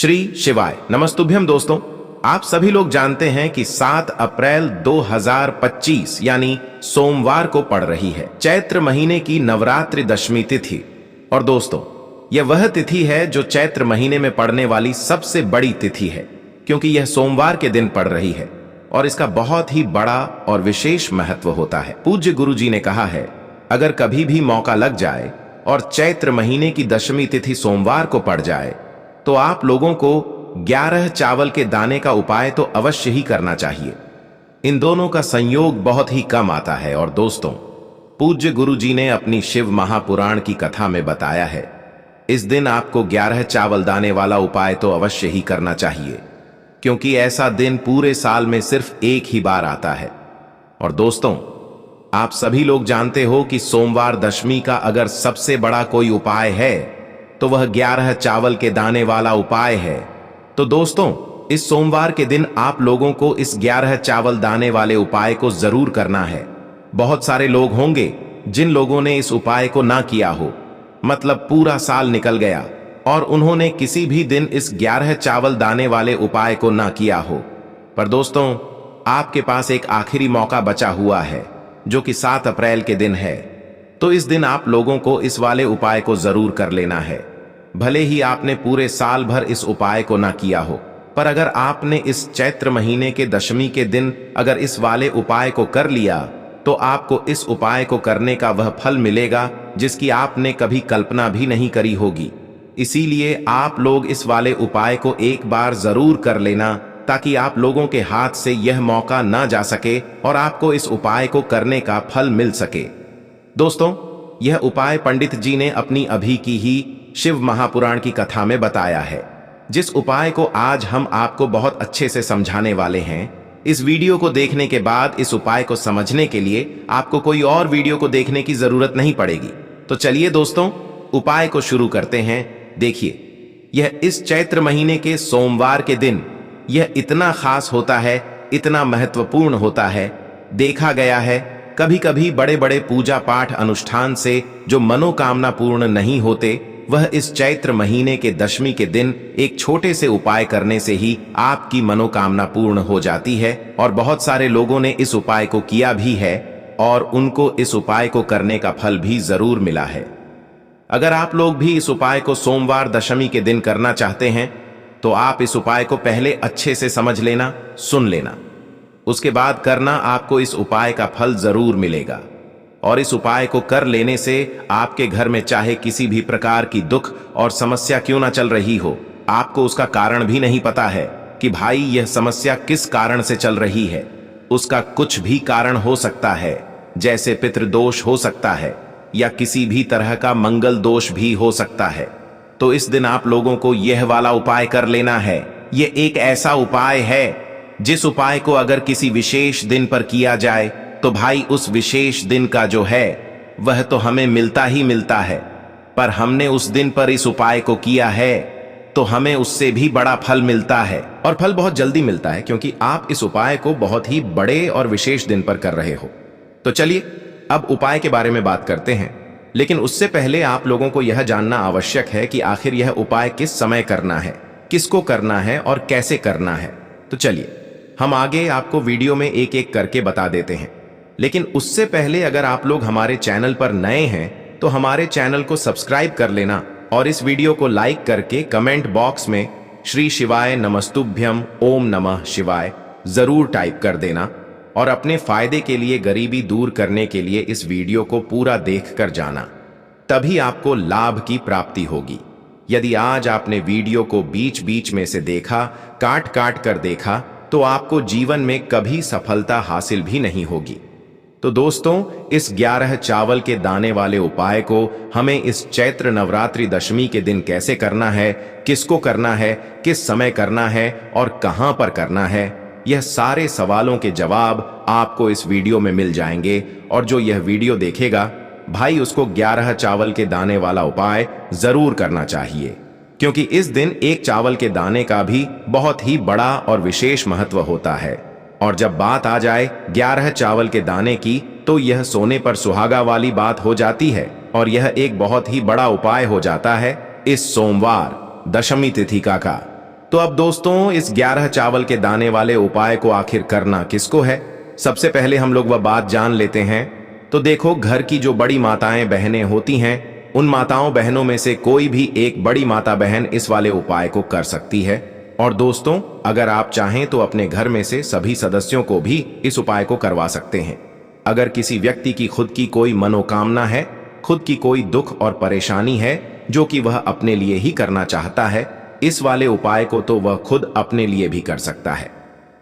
श्री शिवाय नमस्तुभ्यम। दोस्तों, आप सभी लोग जानते हैं कि 7 अप्रैल 2025 यानी सोमवार को पड़ रही है चैत्र महीने की नवरात्रि दशमी तिथि। और दोस्तों, यह वह तिथि है जो चैत्र महीने में पड़ने वाली सबसे बड़ी तिथि है, क्योंकि यह सोमवार के दिन पड़ रही है और इसका बहुत ही बड़ा और विशेष महत्व होता है। पूज्य गुरु जी ने कहा है, अगर कभी भी मौका लग जाए और चैत्र महीने की दशमी तिथि सोमवार को पड़ जाए तो आप लोगों को 11 चावल के दाने का उपाय तो अवश्य ही करना चाहिए। इन दोनों का संयोग बहुत ही कम आता है। और दोस्तों, पूज्य गुरु जी ने अपनी शिव महापुराण की कथा में बताया है, इस दिन आपको 11 चावल दाने वाला उपाय तो अवश्य ही करना चाहिए, क्योंकि ऐसा दिन पूरे साल में सिर्फ एक ही बार आता है। और दोस्तों, आप सभी लोग जानते हो कि सोमवार दशमी का अगर सबसे बड़ा कोई उपाय है तो वह 11 चावल के दाने वाला उपाय है। तो दोस्तों, इस सोमवार के दिन आप लोगों को इस 11 चावल दाने वाले उपाय को जरूर करना है। बहुत सारे लोग होंगे जिन लोगों ने इस उपाय को ना किया हो, मतलब पूरा साल निकल गया और उन्होंने किसी भी दिन इस 11 चावल दाने वाले उपाय को ना किया हो। पर दोस्तों, आपके पास एक आखिरी मौका बचा हुआ है, जो कि 7 अप्रैल के दिन है। तो इस दिन आप लोगों को इस वाले उपाय को जरूर कर लेना है। भले ही आपने पूरे साल भर इस उपाय को ना किया हो, पर अगर आपने इस चैत्र महीने के दशमी के दिन अगर इस वाले उपाय को कर लिया तो आपको इस उपाय को करने का वह फल मिलेगा जिसकी आपने कभी कल्पना भी नहीं करी होगी। इसीलिए आप लोग इस वाले उपाय को एक बार जरूर कर लेना, ताकि आप लोगों के हाथ से यह मौका ना जा सके और आपको इस उपाय को करने का फल मिल सके। दोस्तों, यह उपाय पंडित जी ने अपनी अभी की ही शिव महापुराण की कथा में बताया है, जिस उपाय को आज हम आपको बहुत अच्छे से समझाने वाले हैं। इस वीडियो को देखने के बाद इस उपाय को समझने के लिए आपको कोई और वीडियो को देखने की जरूरत नहीं पड़ेगी। तो चलिए दोस्तों, उपाय को शुरू करते हैं। देखिए, यह इस चैत्र महीने के सोमवार के दिन यह इतना खास होता है, इतना महत्वपूर्ण होता है। देखा गया है कभी कभी बड़े बड़े पूजा पाठ अनुष्ठान से जो मनोकामना पूर्ण नहीं होते, वह इस चैत्र महीने के दशमी के दिन एक छोटे से उपाय करने से ही आपकी मनोकामना पूर्ण हो जाती है। और बहुत सारे लोगों ने इस उपाय को किया भी है और उनको इस उपाय को करने का फल भी जरूर मिला है। अगर आप लोग भी इस उपाय को सोमवार दशमी के दिन करना चाहते हैं तो आप इस उपाय को पहले अच्छे से समझ लेना, सुन लेना, उसके बाद करना। आपको इस उपाय का फल जरूर मिलेगा। और इस उपाय को कर लेने से आपके घर में चाहे किसी भी प्रकार की दुख और समस्या क्यों ना चल रही हो, आपको उसका कारण भी नहीं पता है कि भाई यह समस्या किस कारण से चल रही है। उसका कुछ भी कारण हो सकता है, जैसे पितृदोष हो सकता है या किसी भी तरह का मंगल दोष भी हो सकता है। तो इस दिन आप लोगों को यह वाला उपाय कर लेना है। यह एक ऐसा उपाय है जिस उपाय को अगर किसी विशेष दिन पर किया जाए तो भाई उस विशेष दिन का जो है वह तो हमें मिलता ही मिलता है। पर हमने उस दिन पर इस उपाय को किया है तो हमें उससे भी बड़ा फल मिलता है, और फल बहुत जल्दी मिलता है, क्योंकि आप इस उपाय को बहुत ही बड़े और विशेष दिन पर कर रहे हो। तो चलिए अब उपाय के बारे में बात करते हैं। लेकिन उससे पहले आप लोगों को यह जानना आवश्यक है कि आखिर यह उपाय किस समय करना है, किसको करना है और कैसे करना है। तो चलिए हम आगे आपको वीडियो में एक एक करके बता देते हैं। लेकिन उससे पहले अगर आप लोग हमारे चैनल पर नए हैं तो हमारे चैनल को सब्सक्राइब कर लेना और इस वीडियो को लाइक करके कमेंट बॉक्स में श्री शिवाय नमस्तुभ्यम ओम नमः शिवाय जरूर टाइप कर देना। और अपने फायदे के लिए, गरीबी दूर करने के लिए इस वीडियो को पूरा देख कर जाना, तभी आपको लाभ की प्राप्ति होगी। यदि आज आपने वीडियो को बीच बीच में से देखा, काट काट कर देखा, तो आपको जीवन में कभी सफलता हासिल भी नहीं होगी। तो दोस्तों, इस 11 चावल के दाने वाले उपाय को हमें इस चैत्र नवरात्रि दशमी के दिन कैसे करना है, किसको करना है, किस समय करना है और कहां पर करना है, यह सारे सवालों के जवाब आपको इस वीडियो में मिल जाएंगे। और जो यह वीडियो देखेगा भाई, उसको 11 चावल के दाने वाला उपाय जरूर करना चाहिए, क्योंकि इस दिन एक चावल के दाने का भी बहुत ही बड़ा और विशेष महत्व होता है। और जब बात आ जाए 11 चावल के दाने की, तो यह सोने पर सुहागा वाली बात हो जाती है और यह एक बहुत ही बड़ा उपाय हो जाता है इस सोमवार दशमी तिथि का। तो अब दोस्तों इस 11 चावल के दाने वाले उपाय को आखिर करना किसको है? सबसे पहले हम लोग वह बात जान लेते हैं। तो देखो, घर की जो बड़ी माताएं बहनें होती हैं, उन माताओं बहनों में से कोई भी एक बड़ी माता बहन इस वाले उपाय को कर सकती है। और दोस्तों, अगर आप चाहें तो अपने घर में से सभी सदस्यों को भी इस उपाय को करवा सकते हैं। अगर किसी व्यक्ति की खुद की कोई मनोकामना है, खुद की कोई दुख और परेशानी है जो कि वह अपने लिए ही करना चाहता है, इस वाले उपाय को तो वह खुद अपने लिए भी कर सकता है।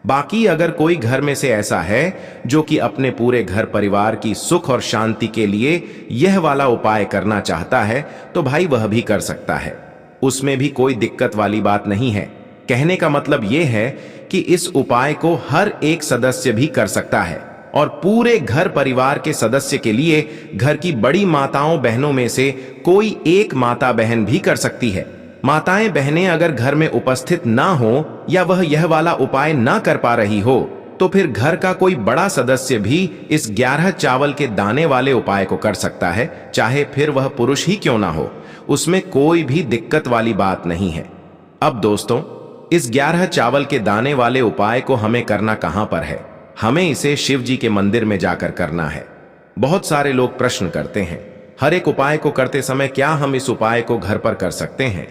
बाकी अगर कोई घर में से ऐसा है जो कि अपने पूरे घर परिवार की सुख और शांति के लिए यह वाला उपाय करना चाहता है, तो भाई वह भी कर सकता है। उसमें भी कोई दिक्कत वाली बात नहीं है। कहने का मतलब यह है कि इस उपाय को हर एक सदस्य भी कर सकता है और पूरे घर परिवार के सदस्य के लिए घर की बड़ी माताओं बहनों में से कोई एक माता बहन भी कर सकती है। माताएं बहनें अगर घर में उपस्थित ना हो या वह यह वाला उपाय ना कर पा रही हो, तो फिर घर का कोई बड़ा सदस्य भी इस 11 चावल के दाने वाले उपाय को कर सकता है, चाहे फिर वह पुरुष ही क्यों ना हो। उसमें कोई भी दिक्कत वाली बात नहीं है। अब दोस्तों, इस 11 चावल के दाने वाले उपाय को हमें करना कहां पर है? हमें इसे शिव जी के मंदिर में जाकर करना है। बहुत सारे लोग प्रश्न करते हैं, हर एक उपाय को करते समय क्या हम इस उपाय को घर पर कर सकते हैं?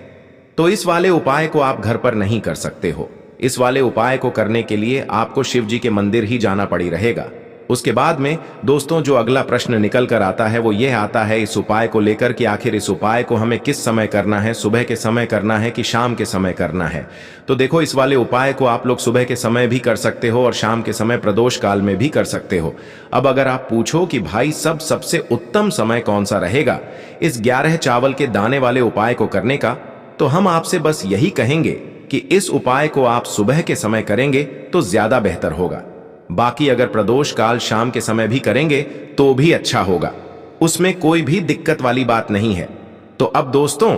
तो इस वाले उपाय को आप घर पर नहीं कर सकते हो। इस वाले उपाय को करने के लिए आपको शिव जी के मंदिर ही जाना पड़ी रहेगा। उसके बाद में दोस्तों जो अगला प्रश्न निकल कर आता है वो यह आता है इस उपाय को लेकर कि आखिर इस उपाय को हमें किस समय करना है, सुबह के समय करना है कि शाम के समय करना है? तो देखो, इस वाले उपाय को आप लोग सुबह के समय भी कर सकते हो और शाम के समय प्रदोष काल में भी कर सकते हो। अब अगर आप पूछो कि भाई सबसे उत्तम समय कौन सा रहेगा इस 11 चावल के दाने वाले उपाय को करने का, तो हम आपसे बस यही कहेंगे कि इस उपाय को आप सुबह के समय करेंगे तो ज्यादा बेहतर होगा। बाकी अगर प्रदोष काल शाम के समय भी करेंगे तो भी अच्छा होगा, उसमें कोई भी दिक्कत वाली बात नहीं है। तो अब दोस्तों,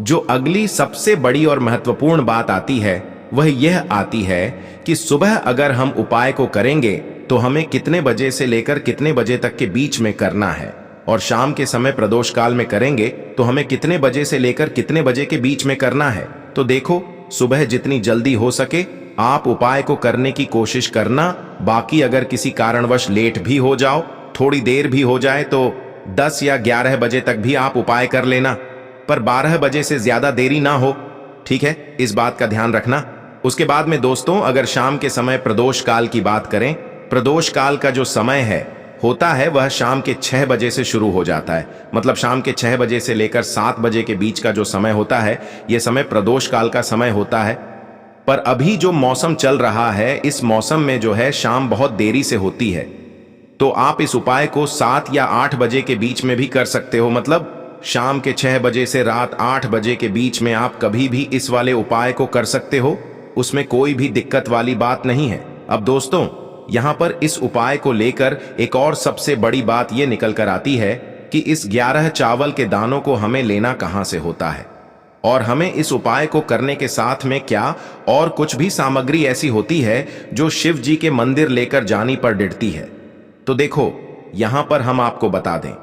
जो अगली सबसे बड़ी और महत्वपूर्ण बात आती है वह यह आती है कि सुबह अगर हम उपाय को करेंगे तो हमें कितने बजे से लेकर कितने बजे तक के बीच में करना है, और शाम के समय प्रदोष काल में करेंगे तो हमें कितने बजे से लेकर कितने बजे के बीच में करना है। तो देखो, सुबह जितनी जल्दी हो सके आप उपाय को करने की कोशिश करना। बाकी अगर किसी कारणवश लेट भी हो जाओ, थोड़ी देर भी हो जाए, तो 10 या 11 बजे तक भी आप उपाय कर लेना, पर 12 बजे से ज्यादा देरी ना हो, ठीक है? इस बात का ध्यान रखना। उसके बाद में दोस्तों, अगर शाम के समय प्रदोष काल की बात करें, प्रदोष काल का जो समय होता है वह शाम के 6 बजे से शुरू हो जाता है। मतलब शाम के 6 बजे से लेकर 7 बजे के बीच का जो समय होता है, यह समय प्रदोष काल का समय होता है। पर अभी जो मौसम चल रहा है, इस मौसम में जो है शाम बहुत देरी से होती है, तो आप इस उपाय को 7 या 8 बजे के बीच में भी कर सकते हो। मतलब शाम के 6 बजे से रात 8 बजे के बीच में आप कभी भी इस वाले उपाय को कर सकते हो, उसमें कोई भी दिक्कत वाली बात नहीं है। अब दोस्तों, यहां पर इस उपाय को लेकर एक और सबसे बड़ी बात यह निकल कर आती है कि इस 11 चावल के दानों को हमें लेना कहां से होता है, और हमें इस उपाय को करने के साथ में क्या और कुछ भी सामग्री ऐसी होती है जो शिव जी के मंदिर लेकर जानी पर डिड़ती है। तो देखो, यहां पर हम आपको बता दें,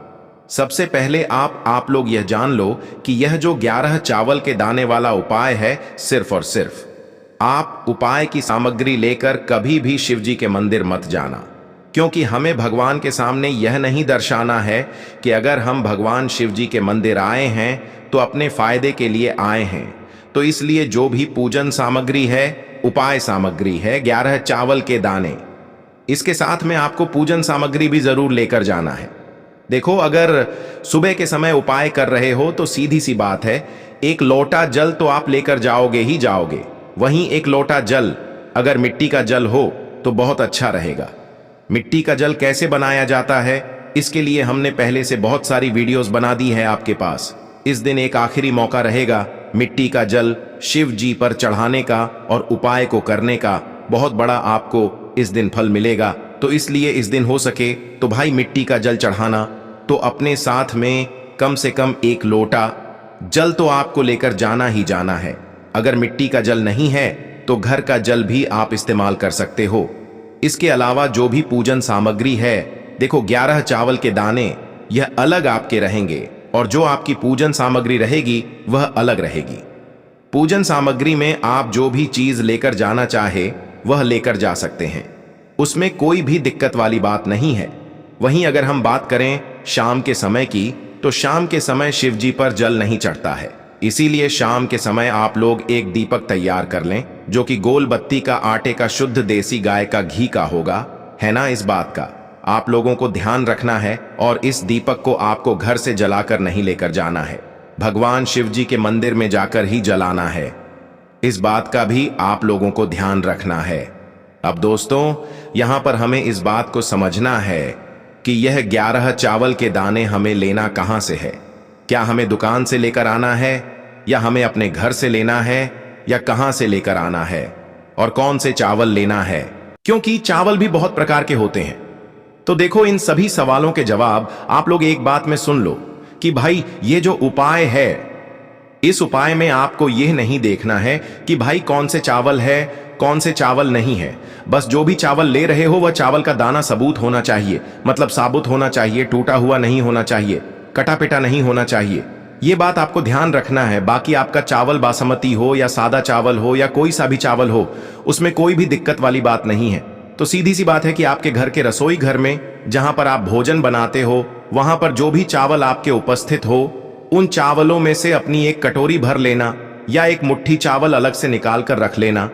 सबसे पहले आप लोग यह जान लो कि यह जो 11 चावल के दाने वाला उपाय है, सिर्फ और सिर्फ आप उपाय की सामग्री लेकर कभी भी शिव जी के मंदिर मत जाना, क्योंकि हमें भगवान के सामने यह नहीं दर्शाना है कि अगर हम भगवान शिव जी के मंदिर आए हैं तो अपने फायदे के लिए आए हैं। तो इसलिए जो भी पूजन सामग्री है, उपाय सामग्री है, 11 चावल के दाने, इसके साथ में आपको पूजन सामग्री भी जरूर लेकर जाना है। देखो, अगर सुबह के समय उपाय कर रहे हो तो सीधी सी बात है, एक लोटा जल तो आप लेकर जाओगे ही जाओगे। वहीं एक लोटा जल अगर मिट्टी का जल हो तो बहुत अच्छा रहेगा। मिट्टी का जल कैसे बनाया जाता है, इसके लिए हमने पहले से बहुत सारी वीडियोस बना दी है आपके पास। इस दिन एक आखिरी मौका रहेगा मिट्टी का जल शिव जी पर चढ़ाने का और उपाय को करने का। बहुत बड़ा आपको इस दिन फल मिलेगा। तो इसलिए इस दिन हो सके तो भाई मिट्टी का जल चढ़ाना, तो अपने साथ में कम से कम एक लोटा जल तो आपको लेकर जाना ही जाना है। अगर मिट्टी का जल नहीं है तो घर का जल भी आप इस्तेमाल कर सकते हो। इसके अलावा जो भी पूजन सामग्री है, देखो 11 चावल के दाने यह अलग आपके रहेंगे और जो आपकी पूजन सामग्री रहेगी वह अलग रहेगी। पूजन सामग्री में आप जो भी चीज लेकर जाना चाहे वह लेकर जा सकते हैं, उसमें कोई भी दिक्कत वाली बात नहीं है। वहीं अगर हम बात करें शाम के समय की, तो शाम के समय शिव जी पर जल नहीं चढ़ता है, इसीलिए शाम के समय आप लोग एक दीपक तैयार कर लें जो कि गोल बत्ती का आटे का शुद्ध देसी गाय का घी का होगा, है ना। इस बात का आप लोगों को ध्यान रखना है और इस दीपक को आपको घर से जलाकर नहीं लेकर जाना है, भगवान शिव जी के मंदिर में जाकर ही जलाना है। इस बात का भी आप लोगों को ध्यान रखना है। अब दोस्तों, यहां पर हमें इस बात को समझना है कि यह 11 चावल के दाने हमें लेना कहां से है। क्या हमें दुकान से लेकर आना है, या हमें अपने घर से लेना है, या कहां से लेकर आना है, और कौन से चावल लेना है, क्योंकि चावल भी बहुत प्रकार के होते हैं। तो देखो, इन सभी सवालों के जवाब आप लोग एक बात में सुन लो कि भाई ये जो उपाय है, इस उपाय में आपको यह नहीं देखना है कि भाई कौन से चावल है कौन से चावल नहीं है। बस जो भी चावल ले रहे हो वह चावल का दाना सबूत होना चाहिए, मतलब साबुत होना चाहिए, टूटा हुआ नहीं होना चाहिए, कटा पिटा नहीं होना चाहिए। ये बात आपको ध्यान रखना है। बाकी आपका चावल बासमती हो या सादा चावल हो या कोई सा भी चावल हो, उसमें कोई भी दिक्कत वाली बात नहीं है। तो सीधी सी बात है कि आपके घर के रसोई घर में जहां पर आप भोजन बनाते हो, वहां पर जो भी चावल आपके उपस्थित हो, उन चावलों में से अपनी एक कटोरी भर लेना या एक मुट्ठी चावल अलग से निकाल कर रख लेना,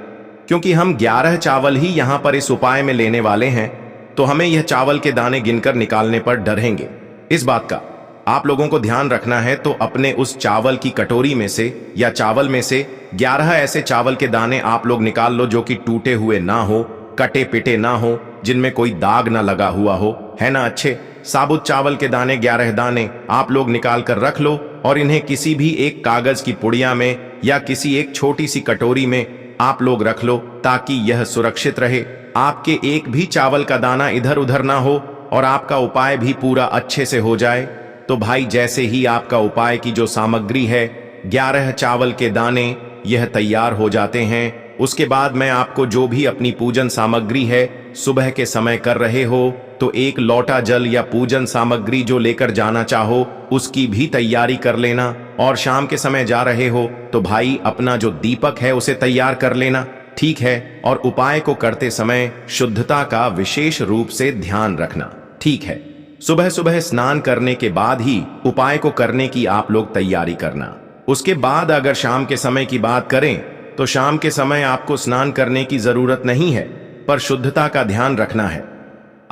क्योंकि हम 11 चावल ही यहां पर इस उपाय में लेने वाले हैं, तो हमें यह चावल के दाने गिनकर निकालने पर डरेंगे। इस बात का आप लोगों को ध्यान रखना है। तो अपने उस चावल की कटोरी में से या चावल में से 11 ऐसे चावल के दाने आप लोग निकाल लो जो कि टूटे हुए ना हो, कटे पिटे ना हो, जिनमें कोई दाग ना लगा हुआ हो, है ना। अच्छे साबुत चावल के दाने 11 दाने आप लोग निकाल कर रख लो और इन्हें किसी भी एक कागज की पुड़िया में या किसी एक छोटी सी कटोरी में आप लोग रख लो, ताकि यह सुरक्षित रहे, आपके एक भी चावल का दाना इधर उधर ना हो और आपका उपाय भी पूरा अच्छे से हो जाए। तो भाई जैसे ही आपका उपाय की जो सामग्री है 11 चावल के दाने यह तैयार हो जाते हैं, उसके बाद मैं आपको जो भी अपनी पूजन सामग्री है सुबह के समय कर रहे हो, तो एक लोटा जल या पूजन सामग्री जो लेकर जाना चाहो उसकी भी तैयारी कर लेना। और शाम के समय जा रहे हो तो भाई अपना जो दीपक है उसे तैयार कर लेना, ठीक है। और उपाय को करते समय शुद्धता का विशेष रूप से ध्यान रखना, ठीक है। सुबह सुबह स्नान करने के बाद ही उपाय को करने की आप लोग तैयारी करना। उसके बाद अगर शाम के समय की बात करें तो शाम के समय आपको स्नान करने की जरूरत नहीं है, पर शुद्धता का ध्यान रखना है।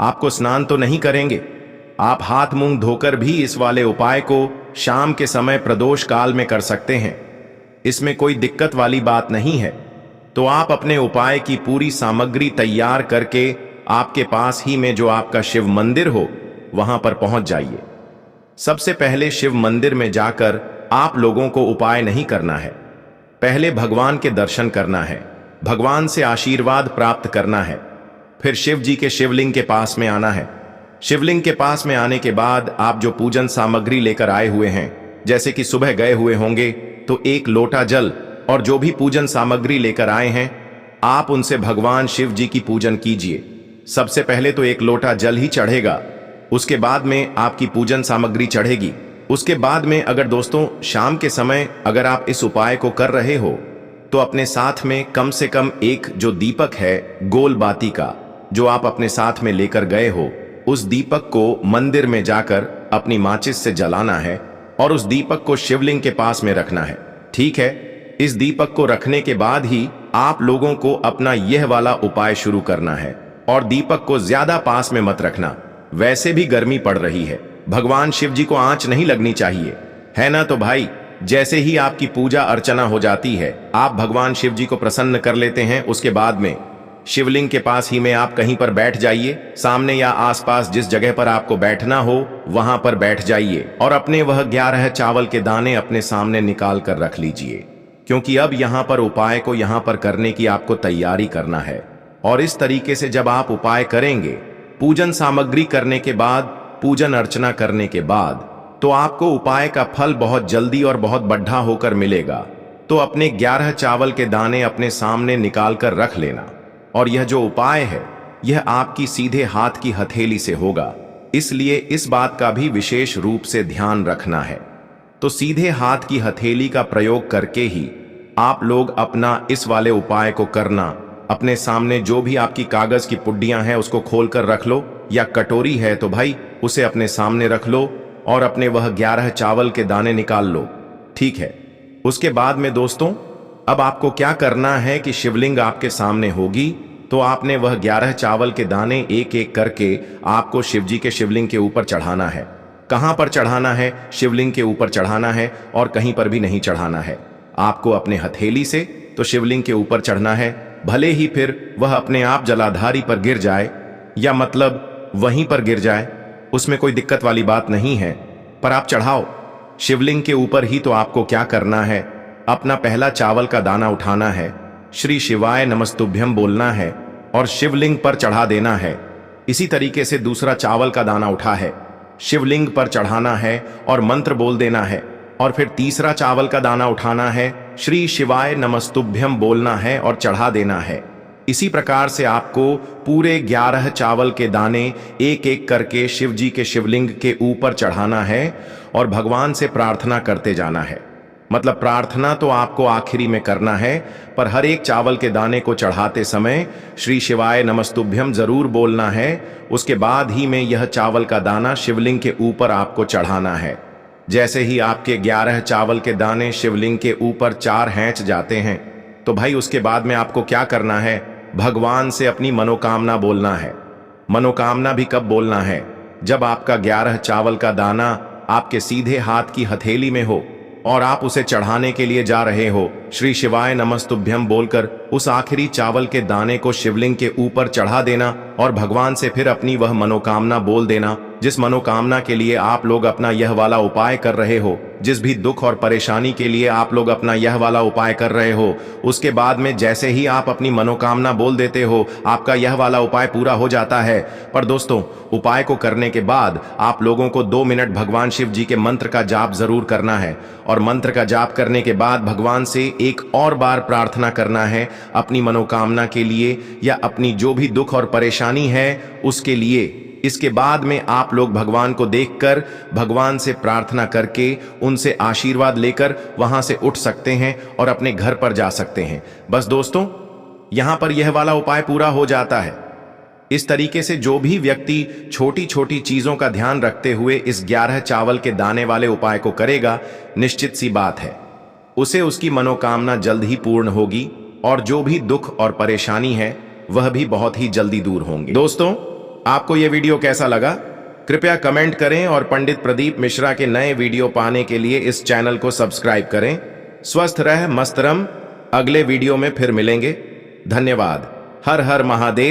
आपको स्नान तो नहीं करेंगे, आप हाथ मुंह धोकर भी इस वाले उपाय को शाम के समय प्रदोष काल में कर सकते हैं, इसमें कोई दिक्कत वाली बात नहीं है। तो आप अपने उपाय की पूरी सामग्री तैयार करके आपके पास ही में जो आपका शिव मंदिर हो वहां पर पहुंच जाइए। सबसे पहले शिव मंदिर में जाकर आप लोगों को उपाय नहीं करना है, पहले भगवान के दर्शन करना है, भगवान से आशीर्वाद प्राप्त करना है, फिर शिव जी के शिवलिंग के पास में आना है। शिवलिंग के पास में आने के बाद आप जो पूजन सामग्री लेकर आए हुए हैं, जैसे कि सुबह गए हुए होंगे तो एक लोटा जल और जो भी पूजन सामग्री लेकर आए हैं आप उनसे भगवान शिव जी की पूजन कीजिए। सबसे पहले तो एक लोटा जल ही चढ़ेगा, उसके बाद में आपकी पूजन सामग्री चढ़ेगी। उसके बाद में अगर दोस्तों शाम के समय अगर आप इस उपाय को कर रहे हो तो अपने साथ में कम से कम एक जो दीपक है गोल बाती का जो आप अपने साथ में लेकर गए हो, उस दीपक को मंदिर में जाकर अपनी माचिस से जलाना है और उस दीपक को शिवलिंग के पास में रखना है, ठीक है। इस दीपक को रखने के बाद ही आप लोगों को अपना यह वाला उपाय शुरू करना है और दीपक को ज्यादा पास में मत रखना। वैसे भी गर्मी पड़ रही है, भगवान शिव जी को आंच नहीं लगनी चाहिए, है ना। तो भाई जैसे ही आपकी पूजा अर्चना हो जाती है, आप भगवान शिव जी को प्रसन्न कर लेते हैं, उसके बाद में शिवलिंग के पास ही में आप कहीं पर बैठ जाइए, सामने या आसपास जिस जगह पर आपको बैठना हो वहां पर बैठ जाइए और अपने वह 11 चावल के दाने अपने सामने निकाल कर रख लीजिए, क्योंकि अब यहां पर उपाय को यहां पर करने की आपको तैयारी करना है। और इस तरीके से जब आप उपाय करेंगे, पूजन सामग्री करने के बाद, पूजन अर्चना करने के बाद, तो आपको उपाय का फल बहुत जल्दी और बहुत बढ़ा होकर मिलेगा। तो अपने 11 चावल के दाने अपने सामने निकाल कर रख लेना और यह जो उपाय है यह आपकी सीधे हाथ की हथेली से होगा, इसलिए इस बात का भी विशेष रूप से ध्यान रखना है। तो सीधे हाथ की हथेली का प्रयोग करके ही आप लोग अपना इस वाले उपाय को करना। अपने सामने जो भी आपकी कागज की पुड्डियां हैं उसको खोल कर रख लो, या कटोरी है तो भाई उसे अपने सामने रख लो और अपने वह 11 चावल के दाने निकाल लो। ठीक है। उसके बाद में दोस्तों अब आपको क्या करना है कि शिवलिंग आपके सामने होगी तो आपने वह 11 चावल के दाने एक एक करके आपको शिवजी के शिवलिंग के ऊपर चढ़ाना है। कहां पर चढ़ाना है? शिवलिंग के ऊपर चढ़ाना है और कहीं पर भी नहीं चढ़ाना है। आपको अपने हथेली से तो शिवलिंग के ऊपर चढ़ना है, भले ही फिर वह अपने आप जलाधारी पर गिर जाए या मतलब वहीं पर गिर जाए, उसमें कोई दिक्कत वाली बात नहीं है, पर आप चढ़ाओ। शिवलिंग के ऊपर ही तो आपको क्या करना है, अपना पहला चावल का दाना उठाना है, श्री शिवाय नमस्तुभ्यम बोलना है और शिवलिंग पर चढ़ा देना है। इसी तरीके से दूसरा चावल का दाना उठा है, शिवलिंग पर चढ़ाना है और मंत्र बोल देना है। और फिर तीसरा चावल का दाना उठाना है, श्री शिवाय नमस्तुभ्यम बोलना है और चढ़ा देना है। इसी प्रकार से आपको पूरे 11 चावल के दाने एक एक करके शिव जी के शिवलिंग के ऊपर चढ़ाना है और भगवान से प्रार्थना करते जाना है। मतलब प्रार्थना तो आपको आखिरी में करना है, पर हर एक चावल के दाने को चढ़ाते समय श्री शिवाय नमस्तुभ्यम जरूर बोलना है। उसके बाद ही में यह चावल का दाना शिवलिंग के ऊपर आपको चढ़ाना है। जैसे ही आपके 11 चावल के दाने शिवलिंग के ऊपर 4 हैंच जाते हैं तो भाई उसके बाद में आपको क्या करना है, भगवान से अपनी मनोकामना बोलना है। मनोकामना भी कब बोलना है? जब आपका 11 चावल का दाना आपके सीधे हाथ की हथेली में हो और आप उसे चढ़ाने के लिए जा रहे हो। श्री शिवाय नमस्तुभ्यम बोलकर उस आखिरी चावल के दाने को शिवलिंग के ऊपर चढ़ा देना और भगवान से फिर अपनी वह मनोकामना बोल देना, जिस मनोकामना के लिए आप लोग अपना यह वाला उपाय कर रहे हो, जिस भी दुख और परेशानी के लिए आप लोग अपना यह वाला उपाय कर रहे हो। उसके बाद में जैसे ही आप अपनी मनोकामना बोल देते हो, आपका यह वाला उपाय पूरा हो जाता है। पर दोस्तों, उपाय को करने के बाद आप लोगों को 2 मिनट भगवान शिव जी के मंत्र का जाप जरूर करना है और मंत्र का जाप करने के बाद भगवान से एक और बार प्रार्थना करना है अपनी मनोकामना के लिए या अपनी जो भी दुख और परेशानी है उसके लिए। इसके बाद में आप लोग भगवान को देखकर भगवान से प्रार्थना करके उनसे आशीर्वाद लेकर वहां से उठ सकते हैं और अपने घर पर जा सकते हैं। बस दोस्तों, यहां पर यह वाला उपाय पूरा हो जाता है। इस तरीके से जो भी व्यक्ति छोटी छोटी चीजों का ध्यान रखते हुए इस 11 चावल के दाने वाले उपाय को करेगा, निश्चित सी बात है उसे उसकी मनोकामना जल्द ही पूर्ण होगी और जो भी दुख और परेशानी है वह भी बहुत ही जल्दी दूर होंगे। दोस्तों, आपको यह वीडियो कैसा लगा? कृपया कमेंट करें और पंडित प्रदीप मिश्रा के नए वीडियो पाने के लिए इस चैनल को सब्सक्राइब करें। स्वस्थ रह मस्त रम, अगले वीडियो में फिर मिलेंगे। धन्यवाद। हर हर महादेव।